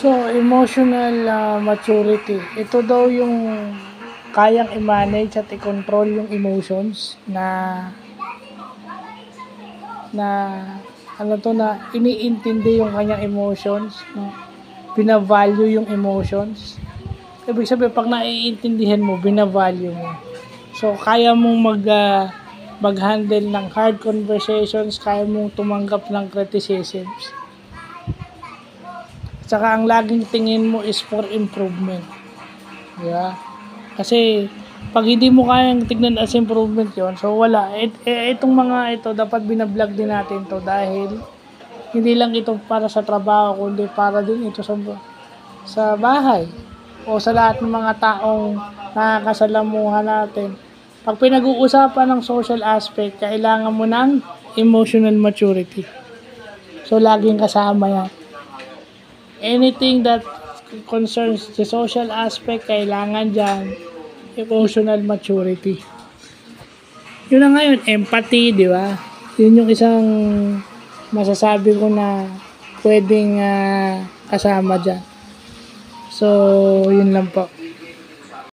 So, emotional maturity. Ito daw yung kayang i-manage at i-control yung emotions na na iniintindi yung kanyang emotions, no? Binavalue yung emotions. Ibig sabihin, pag naiintindihan mo, binavalue mo. So, kaya mong mag-handle ng hard conversations, kaya mong tumanggap ng criticisms. Tsaka ang laging tingin mo is for improvement. Diba? Kasi pag hindi mo kayang tignan as improvement yon, so wala. Itong mga ito, dapat binablog din natin to dahil hindi lang ito para sa trabaho, kundi para din ito sa bahay o sa lahat ng mga taong nakakasalamuha natin. Pag pinag-uusapan ng social aspect, kailangan mo ng emotional maturity. So, laging kasama yan. Anything that concerns the social aspect, kailangan dyan emotional maturity. Yun na ngayon, empathy, di ba? Yun yung isang masasabi ko na pwedeng kasama dyan. So, yun lang po.